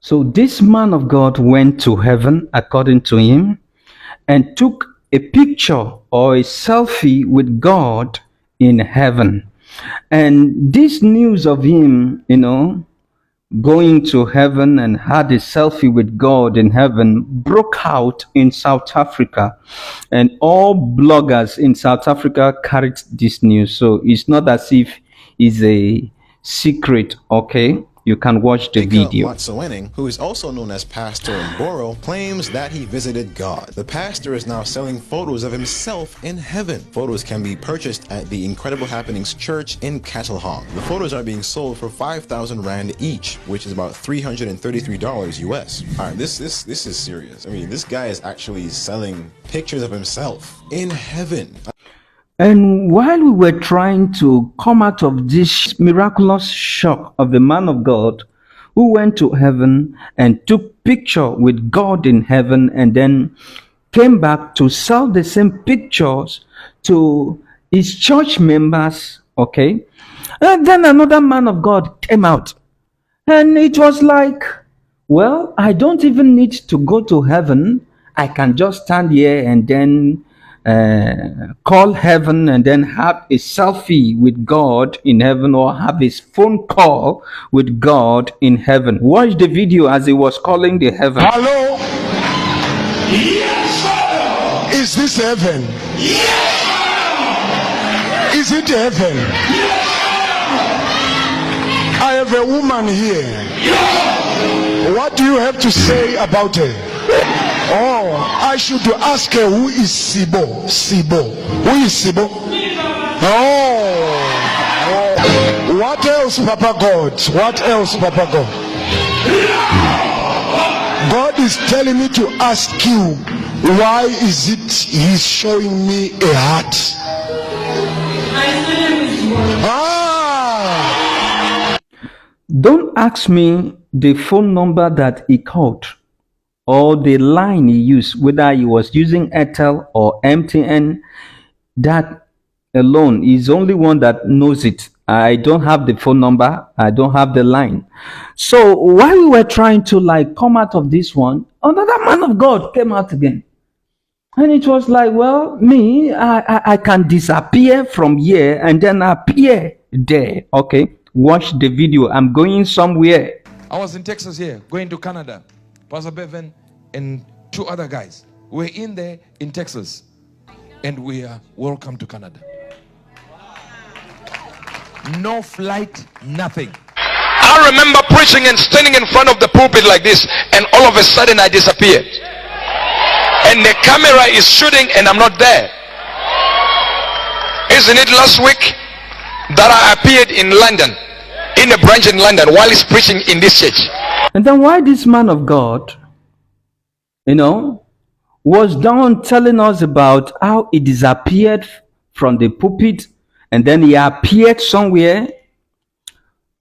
So this man of God went to heaven, according to him, and took a picture or a selfie with God in heaven. And this news of him, going to heaven and had a selfie with God in heaven broke out in South Africa. And all bloggers in South Africa carried this news. So it's not as if it's a secret, okay? You can watch the video. Matsoening, who is also known as Pastor Mboro, claims that he visited God. The pastor is now selling photos of himself in heaven. Photos can be purchased at the Incredible Happenings Church in Kettlehong. The photos are being sold for 5,000 Rand each, which is about $333 US. All right, this is serious. I mean, this guy is actually selling pictures of himself in heaven. And while we were trying to come out of this miraculous shock of the man of God who went to heaven and took picture with God in heaven and then came back to sell the same pictures to his church members, okay? And then another man of God came out. And it was like, well, I don't even need to go to heaven. I can just stand here and then call heaven and then have a selfie with God in heaven, or have his phone call with God in heaven. Watch the video as he was calling the heaven. Hello? Yes, sir. Is this heaven? Yes, sir. Is it heaven? Yes, sir. I have a woman here. Yes. What do you have to say about her? Oh, I should ask her, who is Sibo? Sibo. Who is Sibo? Oh. What else, Papa God? What else, Papa God? God is telling me to ask you, why is it he's showing me a heart? Ah. Don't ask me the phone number that he called, or the line he used, whether he was using Airtel or MTN. That alone is only one that knows it. I don't have the phone number. I don't have the line. So while we were trying to come out of this one, another man of God came out again. And it was like, well, me, I can disappear from here and then appear there. Okay, watch the video. I'm going somewhere. I was in Texas here, going to Canada. Pastor Bevan and two other guys were in there in Texas, and we are welcome to Canada. No flight, nothing. I remember preaching and standing in front of the pulpit like this, and all of a sudden I disappeared, and the camera is shooting and I'm not there. Isn't it last week that I appeared in London, in a branch in London, while he's preaching in this church? And then why this man of God, was down telling us about how he disappeared from the pulpit and then he appeared somewhere.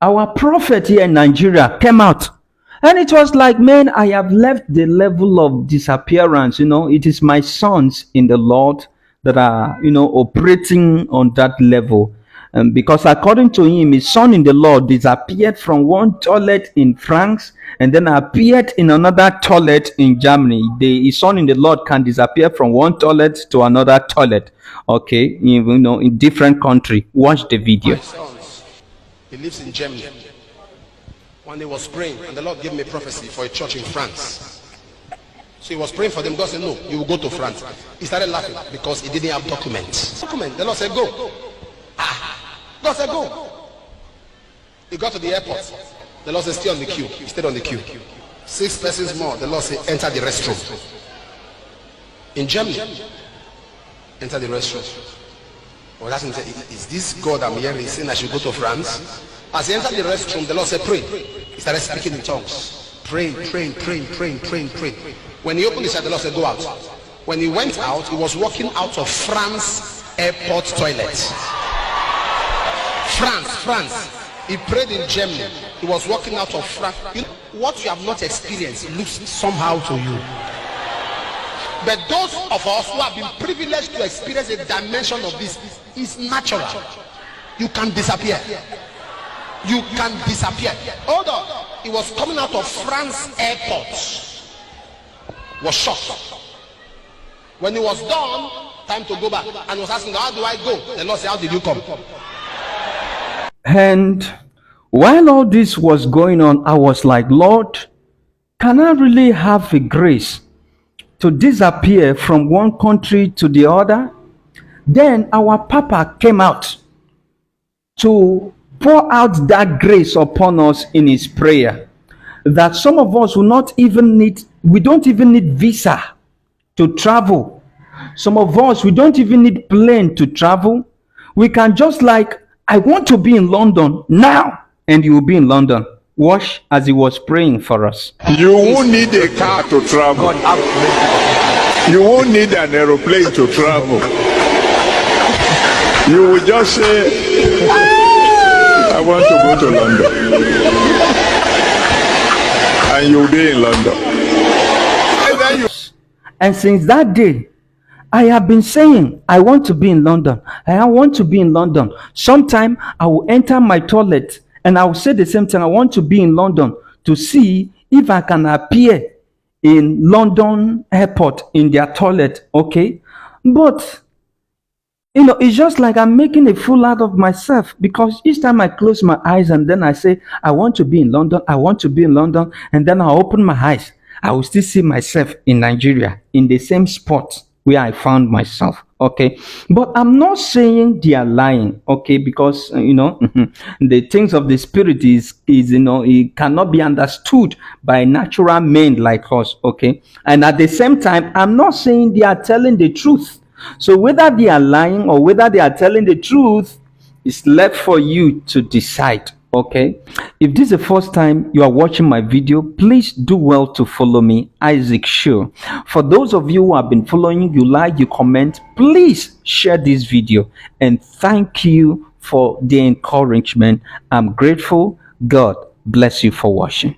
Our prophet here in Nigeria came out, and it was like, man, I have left the level of disappearance. It is my sons in the Lord that are, operating on that level. Because according to him, his son in the Lord disappeared from one toilet in France and then appeared in another toilet in Germany. His son in the Lord can disappear from one toilet to another toilet, okay, in different country. Watch the video. My sons, he lives in Germany. One day was praying, and the Lord gave me a prophecy for a church in France. So he was praying for them. God said, no, you will go to France. He started laughing because he didn't have documents. The Lord said, go. God said, go. He got to the airport. The Lord said, stay on the queue. He stayed on the queue. 6 persons more. The Lord said, enter the restroom. In Germany, enter the restroom. Well, that's is this God I'm hearing saying I should go to France? As he entered the restroom, the Lord said, pray. He started speaking in tongues. Praying. When he opened his eyes, the Lord said, go out. When he went out, he was walking out of France airport toilet. France. He prayed in Germany. He was walking out of France. What you have not experienced looks somehow to you. But those of us who have been privileged to experience a dimension of this is natural. You can disappear. You can disappear. Hold on. He was coming out of France airport. Was shocked. When he was done, time to go back. And he was asking, how do I go? The Lord said, how did you come? And while all this was going on, I was like, Lord, can I really have a grace to disappear from one country to the other? Then our Papa came out to pour out that grace upon us in his prayer, that some of us will not even need, we don't even need visa to travel. Some of us, we don't even need plane to travel. We can just like, I want to be in London now, and you will be in London. Watch as he was praying for us. You won't need a car to travel. You won't need an aeroplane to travel. You will just say, I want to go to London. And you'll be in London. And since that day, I have been saying, I want to be in London. I want to be in London. Sometime I will enter my toilet and I will say the same thing. I want to be in London to see if I can appear in London airport in their toilet. Okay. But, it's just like I'm making a fool out of myself, because each time I close my eyes and then I say, I want to be in London. I want to be in London. And then I open my eyes. I will still see myself in Nigeria, in the same spot where I found myself. Okay. But I'm not saying they are lying. Okay. Because, the things of the spirit is, it cannot be understood by natural men like us. Okay. And at the same time, I'm not saying they are telling the truth. So whether they are lying or whether they are telling the truth, it's left for you to decide. Okay. If this is the first time you are watching my video, please do well to follow me, Isaac Show. For those of you who have been following, you like, you comment, please share this video, and thank you for the encouragement. I'm grateful. God bless you for watching.